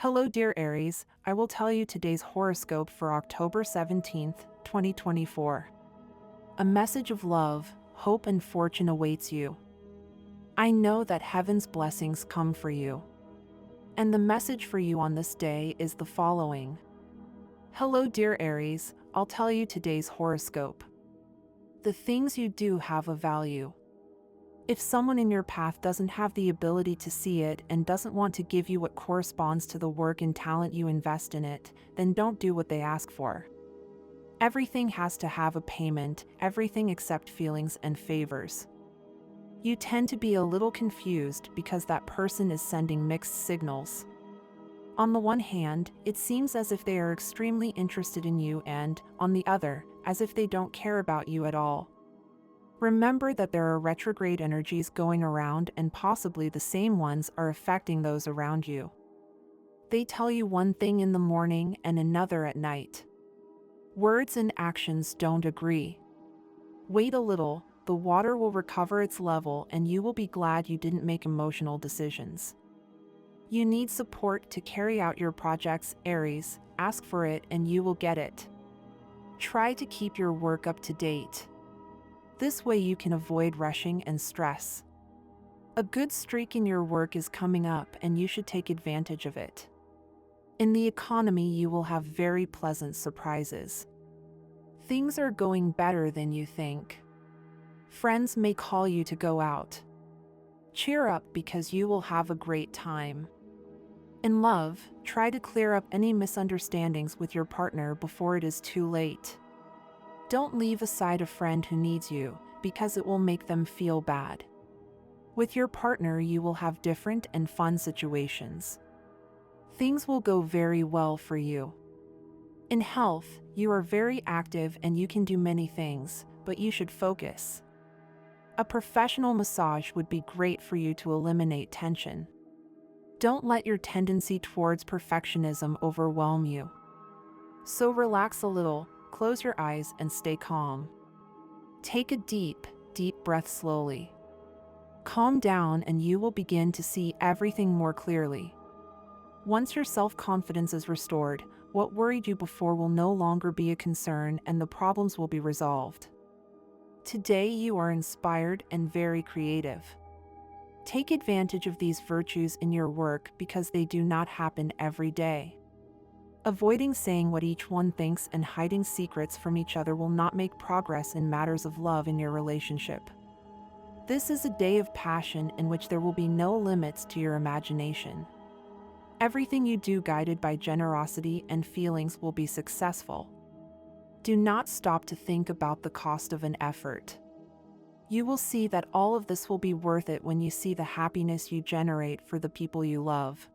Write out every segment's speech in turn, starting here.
Hello, dear Aries. I will tell you today's horoscope for October 17th, 2024. A message of love, hope, and fortune awaits you. I know that heaven's blessings come for you. And the message for you on this day is the following. Hello, dear Aries. I'll tell you today's horoscope. The things you do have a value. If someone in your path doesn't have the ability to see it and doesn't want to give you what corresponds to the work and talent you invest in it, then don't do what they ask for. Everything has to have a payment, everything except feelings and favors. You tend to be a little confused because that person is sending mixed signals. On the one hand, it seems as if they are extremely interested in you and, on the other, as if they don't care about you at all. Remember that there are retrograde energies going around and possibly the same ones are affecting those around you. They tell you one thing in the morning and another at night. Words and actions don't agree. Wait a little, the water will recover its level and you will be glad you didn't make emotional decisions. You need support to carry out your projects, Aries. Ask for it and you will get it. Try to keep your work up to date. This way you can avoid rushing and stress. A good streak in your work is coming up and you should take advantage of it. In the economy, you will have very pleasant surprises. Things are going better than you think. Friends may call you to go out. Cheer up because you will have a great time. In love, try to clear up any misunderstandings with your partner before it is too late. Don't leave aside a friend who needs you, because it will make them feel bad. With your partner, you will have different and fun situations. Things will go very well for you. In health, you are very active and you can do many things, but you should focus. A professional massage would be great for you to eliminate tension. Don't let your tendency towards perfectionism overwhelm you. So relax a little. Close your eyes and stay calm. Take a deep, deep breath slowly. Calm down and you will begin to see everything more clearly. Once your self-confidence is restored, what worried you before will no longer be a concern and the problems will be resolved. Today you are inspired and very creative. Take advantage of these virtues in your work because they do not happen every day. Avoiding saying what each one thinks and hiding secrets from each other will not make progress in matters of love in your relationship. This is a day of passion in which there will be no limits to your imagination. Everything you do guided by generosity and feelings will be successful. Do not stop to think about the cost of an effort. You will see that all of this will be worth it when you see the happiness you generate for the people you love.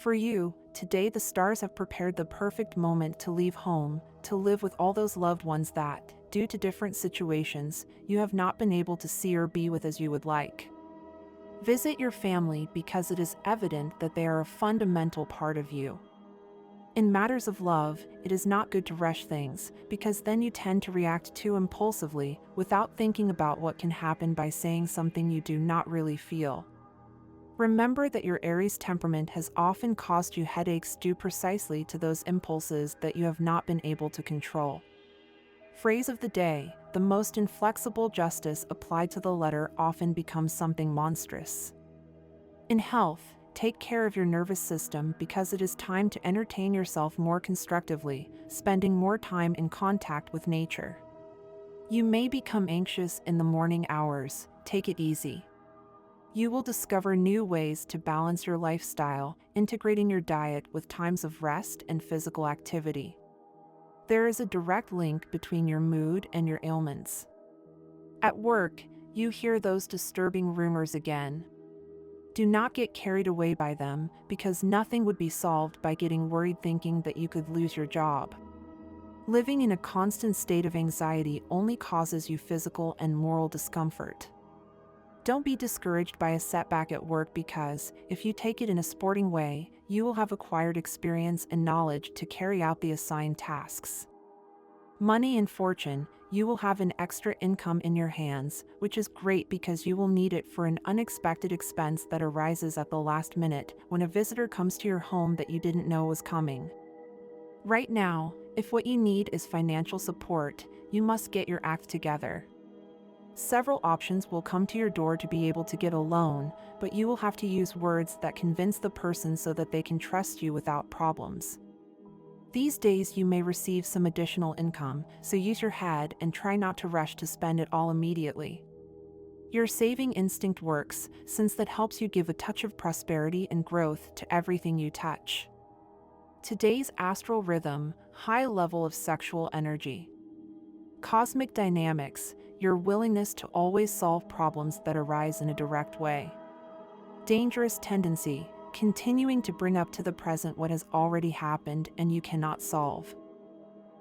For you, today the stars have prepared the perfect moment to leave home, to live with all those loved ones that, due to different situations, you have not been able to see or be with as you would like. Visit your family because it is evident that they are a fundamental part of you. In matters of love, it is not good to rush things, because then you tend to react too impulsively, without thinking about what can happen by saying something you do not really feel. Remember that your Aries temperament has often caused you headaches due precisely to those impulses that you have not been able to control. Phrase of the day: the most inflexible justice applied to the letter often becomes something monstrous. In health, take care of your nervous system because it is time to entertain yourself more constructively, spending more time in contact with nature. You may become anxious in the morning hours. Take it easy. You will discover new ways to balance your lifestyle, integrating your diet with times of rest and physical activity. There is a direct link between your mood and your ailments. At work, you hear those disturbing rumors again. Do not get carried away by them, because nothing would be solved by getting worried thinking that you could lose your job. Living in a constant state of anxiety only causes you physical and moral discomfort. Don't be discouraged by a setback at work because, if you take it in a sporting way, you will have acquired experience and knowledge to carry out the assigned tasks. Money and fortune, you will have an extra income in your hands, which is great because you will need it for an unexpected expense that arises at the last minute when a visitor comes to your home that you didn't know was coming. Right now, if what you need is financial support, you must get your act together. Several options will come to your door to be able to get a loan, but you will have to use words that convince the person so that they can trust you without problems. These days you may receive some additional income, so use your head and try not to rush to spend it all immediately. Your saving instinct works, since that helps you give a touch of prosperity and growth to everything you touch. Today's astral rhythm, high level of sexual energy. Cosmic dynamics, your willingness to always solve problems that arise in a direct way. Dangerous tendency, continuing to bring up to the present what has already happened and you cannot solve.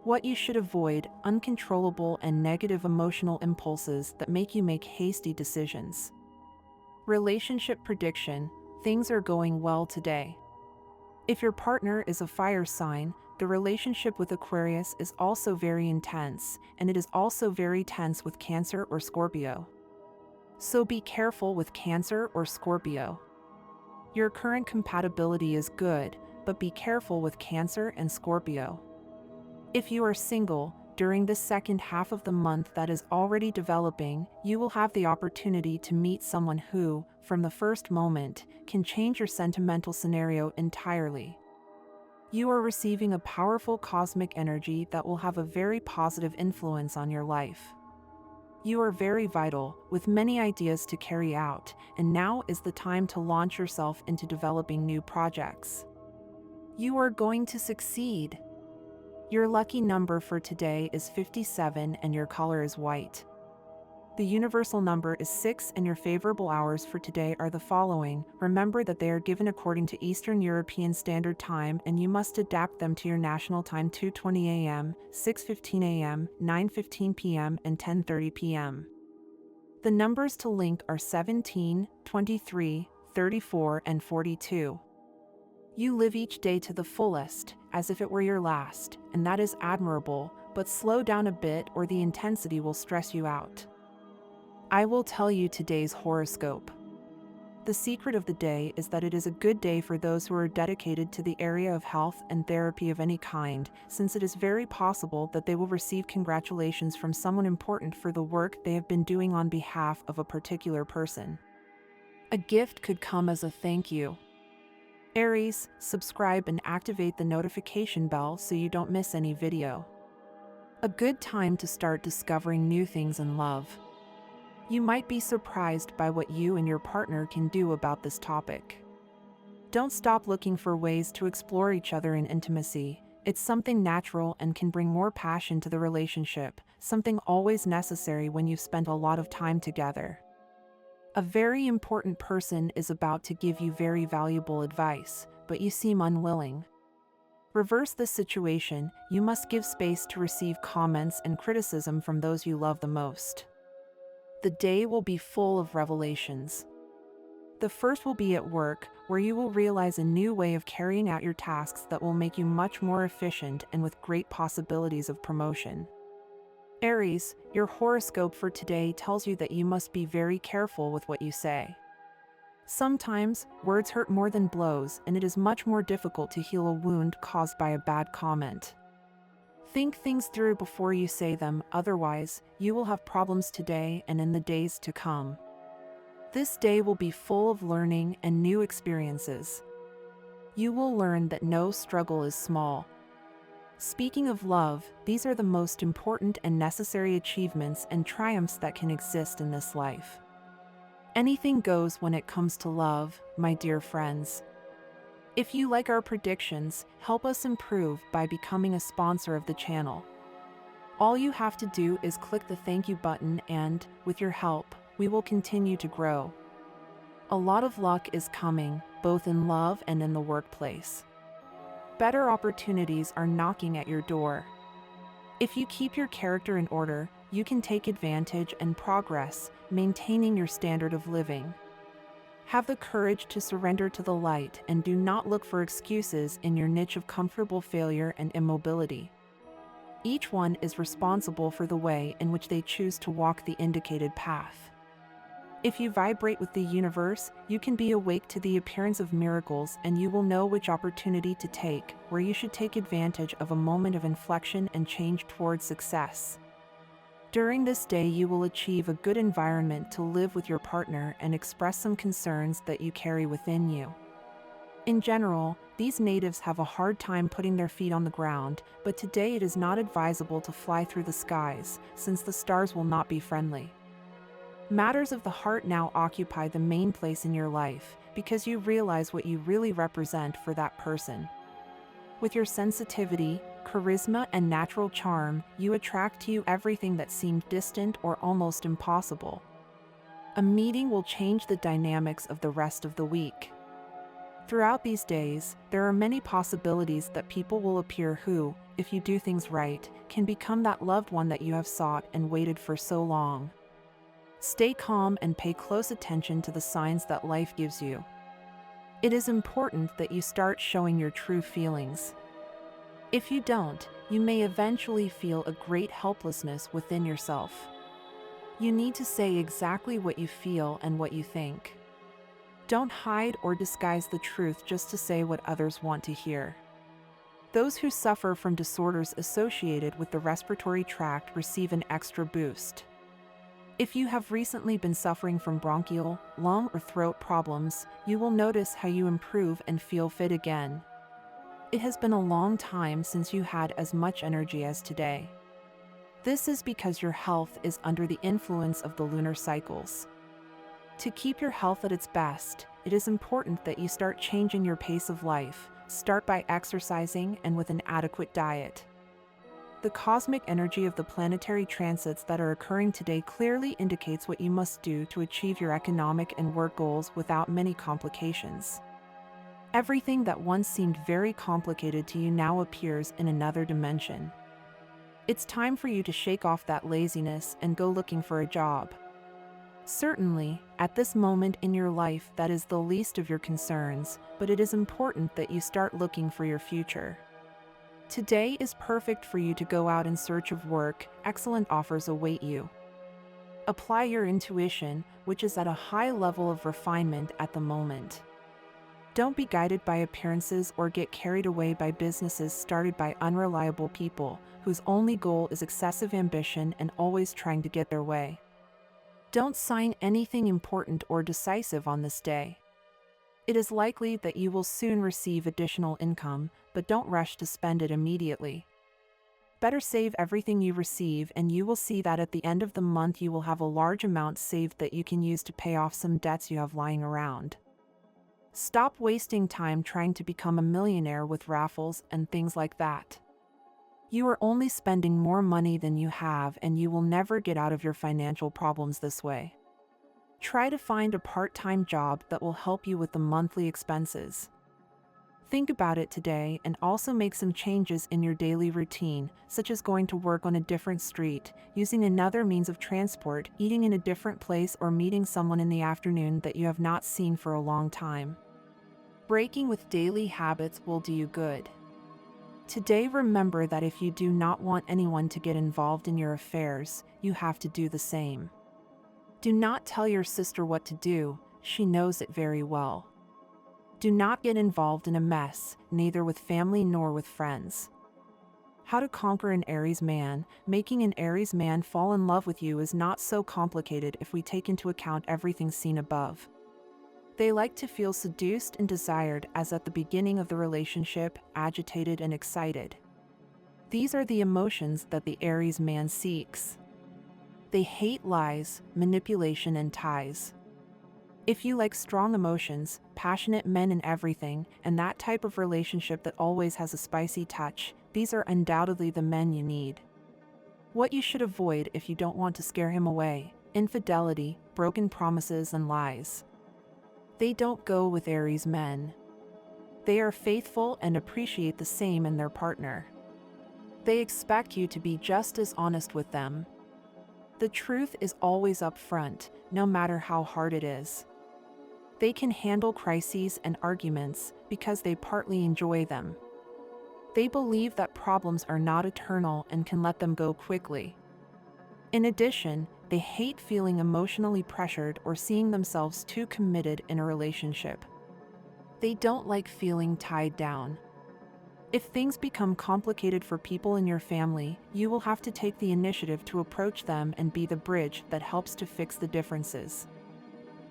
What you should avoid, uncontrollable and negative emotional impulses that make you make hasty decisions. Relationship prediction, things are going well today. If your partner is a fire sign, the relationship with Aquarius is also very intense, and it is also very tense with Cancer or Scorpio. So be careful with Cancer or Scorpio. Your current compatibility is good, but be careful with Cancer and Scorpio. If you are single, during this second half of the month that is already developing, you will have the opportunity to meet someone who, from the first moment, can change your sentimental scenario entirely. You are receiving a powerful cosmic energy that will have a very positive influence on your life. You are very vital, with many ideas to carry out, and now is the time to launch yourself into developing new projects. You are going to succeed. Your lucky number for today is 57 and your color is white. The universal number is 6 and your favorable hours for today are the following. Remember that they are given according to Eastern European Standard Time and you must adapt them to your national time: 2:20 a.m., 6:15 a.m., 9:15 p.m., and 10:30 p.m. The numbers to link are 17, 23, 34, and 42. You live each day to the fullest, as if it were your last, and that is admirable, but slow down a bit or the intensity will stress you out. I will tell you today's horoscope. The secret of the day is that it is a good day for those who are dedicated to the area of health and therapy of any kind, since it is very possible that they will receive congratulations from someone important for the work they have been doing on behalf of a particular person. A gift could come as a thank you. Aries, subscribe and activate the notification bell so you don't miss any video. A good time to start discovering new things in love. You might be surprised by what you and your partner can do about this topic. Don't stop looking for ways to explore each other in intimacy. It's something natural and can bring more passion to the relationship, something always necessary when you've spent a lot of time together. A very important person is about to give you very valuable advice, but you seem unwilling. Reverse this situation, you must give space to receive comments and criticism from those you love the most. The day will be full of revelations. The first will be at work, where you will realize a new way of carrying out your tasks that will make you much more efficient and with great possibilities of promotion. Aries, your horoscope for today tells you that you must be very careful with what you say. Sometimes, words hurt more than blows, and it is much more difficult to heal a wound caused by a bad comment. Think things through before you say them, otherwise, you will have problems today and in the days to come. This day will be full of learning and new experiences. You will learn that no struggle is small. Speaking of love, these are the most important and necessary achievements and triumphs that can exist in this life. Anything goes when it comes to love, my dear friends. If you like our predictions, help us improve by becoming a sponsor of the channel. All you have to do is click the thank you button and, with your help, we will continue to grow. A lot of luck is coming, both in love and in the workplace. Better opportunities are knocking at your door. If you keep your character in order, you can take advantage and progress, maintaining your standard of living. Have the courage to surrender to the light and do not look for excuses in your niche of comfortable failure and immobility. Each one is responsible for the way in which they choose to walk the indicated path. If you vibrate with the universe, you can be awake to the appearance of miracles, and you will know which opportunity to take, where you should take advantage of a moment of inflection and change towards success. During this day, you will achieve a good environment to live with your partner and express some concerns that you carry within you. In general, these natives have a hard time putting their feet on the ground, but today it is not advisable to fly through the skies, since the stars will not be friendly. Matters of the heart now occupy the main place in your life, because you realize what you really represent for that person. With your sensitivity, charisma, and natural charm, you attract to you everything that seemed distant or almost impossible. A meeting will change the dynamics of the rest of the week. Throughout these days, there are many possibilities that people will appear who, if you do things right, can become that loved one that you have sought and waited for so long. Stay calm and pay close attention to the signs that life gives you. It is important that you start showing your true feelings. If you don't, you may eventually feel a great helplessness within yourself. You need to say exactly what you feel and what you think. Don't hide or disguise the truth just to say what others want to hear. Those who suffer from disorders associated with the respiratory tract receive an extra boost. If you have recently been suffering from bronchial, lung, or throat problems, you will notice how you improve and feel fit again. It has been a long time since you had as much energy as today. This is because your health is under the influence of the lunar cycles. To keep your health at its best, it is important that you start changing your pace of life. Start by exercising and with an adequate diet. The cosmic energy of the planetary transits that are occurring today clearly indicates what you must do to achieve your economic and work goals without many complications. Everything that once seemed very complicated to you now appears in another dimension. It's time for you to shake off that laziness and go looking for a job. Certainly, at this moment in your life, that is the least of your concerns, but it is important that you start looking for your future. Today is perfect for you to go out in search of work. Excellent offers await you. Apply your intuition, which is at a high level of refinement at the moment. Don't be guided by appearances or get carried away by businesses started by unreliable people whose only goal is excessive ambition and always trying to get their way. Don't sign anything important or decisive on this day. It is likely that you will soon receive additional income, but don't rush to spend it immediately. Better save everything you receive, and you will see that at the end of the month you will have a large amount saved that you can use to pay off some debts you have lying around. Stop wasting time trying to become a millionaire with raffles and things like that. You are only spending more money than you have, and you will never get out of your financial problems this way. Try to find a part-time job that will help you with the monthly expenses. Think about it today and also make some changes in your daily routine, such as going to work on a different street, using another means of transport, eating in a different place, or meeting someone in the afternoon that you have not seen for a long time. Breaking with daily habits will do you good. Today, remember that if you do not want anyone to get involved in your affairs, you have to do the same. Do not tell your sister what to do, she knows it very well. Do not get involved in a mess, neither with family nor with friends. How to conquer an Aries man. Making an Aries man fall in love with you is not so complicated if we take into account everything seen above. They like to feel seduced and desired as at the beginning of the relationship, agitated and excited. These are the emotions that the Aries man seeks. They hate lies, manipulation, and ties. If you like strong emotions, passionate men in everything, and that type of relationship that always has a spicy touch, these are undoubtedly the men you need. What you should avoid if you don't want to scare him away: infidelity, broken promises, and lies. They don't go with Aries men. They are faithful and appreciate the same in their partner. They expect you to be just as honest with them. The truth is always up front, no matter how hard it is. They can handle crises and arguments because they partly enjoy them. They believe that problems are not eternal and can let them go quickly. In addition, they hate feeling emotionally pressured or seeing themselves too committed in a relationship. They don't like feeling tied down. If things become complicated for people in your family, you will have to take the initiative to approach them and be the bridge that helps to fix the differences.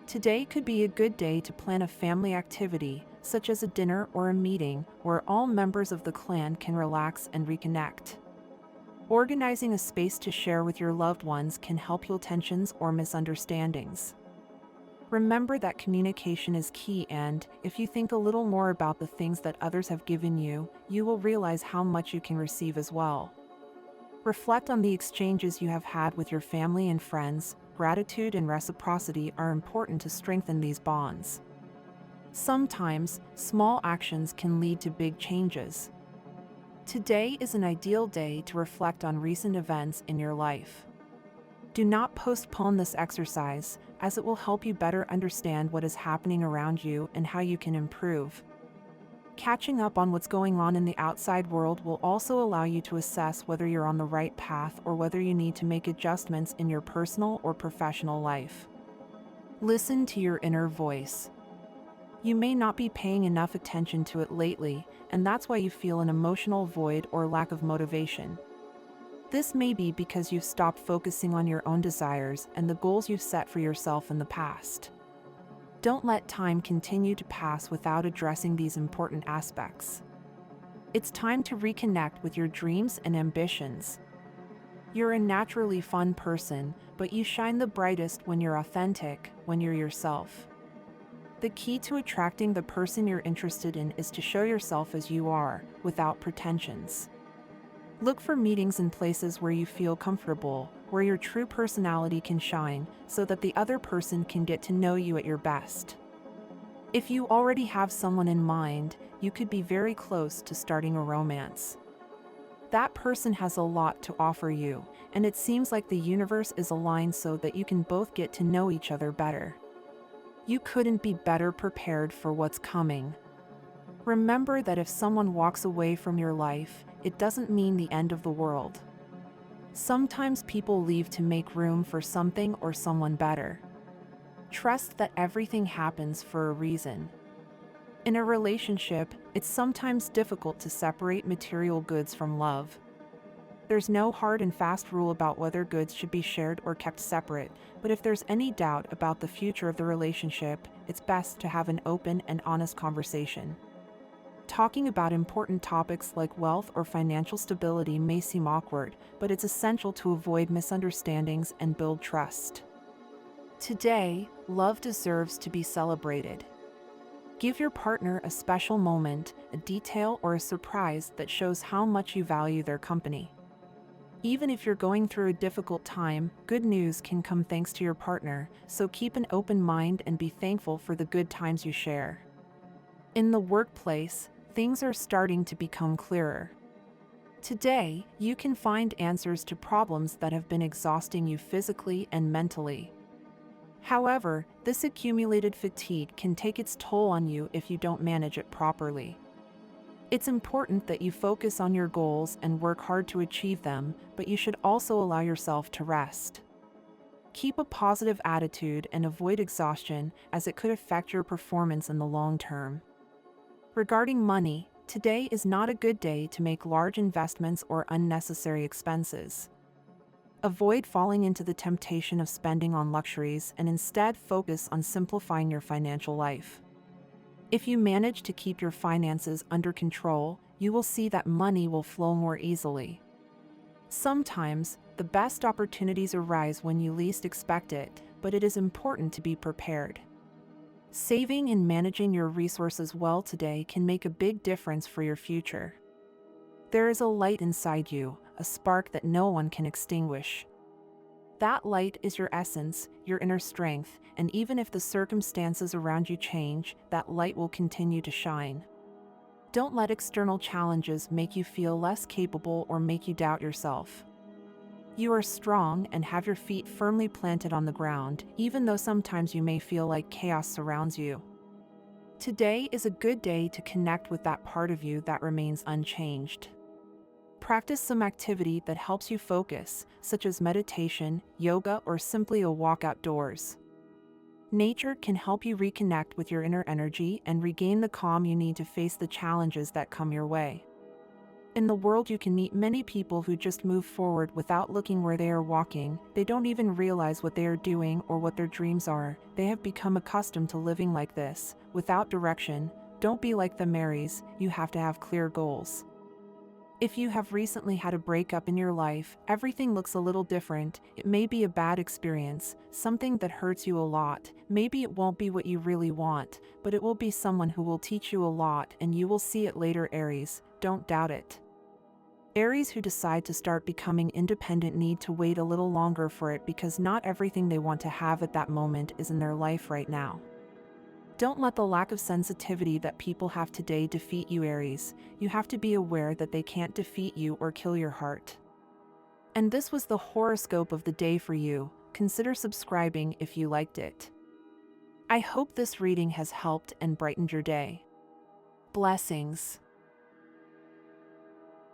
Today could be a good day to plan a family activity, such as a dinner or a meeting, where all members of the clan can relax and reconnect. Organizing a space to share with your loved ones can help heal tensions or misunderstandings. Remember that communication is key, and if you think a little more about the things that others have given you, you will realize how much you can receive as well. Reflect on the exchanges you have had with your family and friends. Gratitude and reciprocity are important to strengthen these bonds. Sometimes, small actions can lead to big changes. Today is an ideal day to reflect on recent events in your life. Do not postpone this exercise, as it will help you better understand what is happening around you and how you can improve. Catching up on what's going on in the outside world will also allow you to assess whether you're on the right path or whether you need to make adjustments in your personal or professional life. Listen to your inner voice. You may not be paying enough attention to it lately, and that's why you feel an emotional void or lack of motivation. This may be because you've stopped focusing on your own desires and the goals you've set for yourself in the past. Don't let time continue to pass without addressing these important aspects. It's time to reconnect with your dreams and ambitions. You're a naturally fun person, but you shine the brightest when you're authentic, when you're yourself. The key to attracting the person you're interested in is to show yourself as you are, without pretensions. Look for meetings in places where you feel comfortable, where your true personality can shine, so that the other person can get to know you at your best. If you already have someone in mind, you could be very close to starting a romance. That person has a lot to offer you, and it seems like the universe is aligned so that you can both get to know each other better. You couldn't be better prepared for what's coming. Remember that if someone walks away from your life, it doesn't mean the end of the world. Sometimes people leave to make room for something or someone better. Trust that everything happens for a reason. In a relationship, it's sometimes difficult to separate material goods from love. There's no hard and fast rule about whether goods should be shared or kept separate, but if there's any doubt about the future of the relationship, it's best to have an open and honest conversation. Talking about important topics like wealth or financial stability may seem awkward, but it's essential to avoid misunderstandings and build trust. Today, love deserves to be celebrated. Give your partner a special moment, a detail, or a surprise that shows how much you value their company. Even if you're going through a difficult time, good news can come thanks to your partner, so keep an open mind and be thankful for the good times you share. In the workplace, things are starting to become clearer. Today, you can find answers to problems that have been exhausting you physically and mentally. However, this accumulated fatigue can take its toll on you if you don't manage it properly. It's important that you focus on your goals and work hard to achieve them, but you should also allow yourself to rest. Keep a positive attitude and avoid exhaustion, as it could affect your performance in the long term. Regarding money, today is not a good day to make large investments or unnecessary expenses. Avoid falling into the temptation of spending on luxuries and instead focus on simplifying your financial life. If you manage to keep your finances under control, you will see that money will flow more easily. Sometimes, the best opportunities arise when you least expect it, but it is important to be prepared. Saving and managing your resources well today can make a big difference for your future. There is a light inside you, a spark that no one can extinguish. That light is your essence, your inner strength, and even if the circumstances around you change, that light will continue to shine. Don't let external challenges make you feel less capable or make you doubt yourself. You are strong and have your feet firmly planted on the ground, even though sometimes you may feel like chaos surrounds you. Today is a good day to connect with that part of you that remains unchanged. Practice some activity that helps you focus, such as meditation, yoga, or simply a walk outdoors. Nature can help you reconnect with your inner energy and regain the calm you need to face the challenges that come your way. In the world, you can meet many people who just move forward without looking where they are walking. They don't even realize what they are doing or what their dreams are. They have become accustomed to living like this, without direction. Don't be like them, Aries. You have to have clear goals. If you have recently had a breakup in your life, everything looks a little different. It may be a bad experience, something that hurts you a lot. Maybe it won't be what you really want, but it will be someone who will teach you a lot, and you will see it later, Aries. Don't doubt it. Aries who decide to start becoming independent need to wait a little longer for it, because not everything they want to have at that moment is in their life right now. Don't let the lack of sensitivity that people have today defeat you, Aries. You have to be aware that they can't defeat you or kill your heart. And this was the horoscope of the day for you. Consider subscribing if you liked it. I hope this reading has helped and brightened your day. Blessings.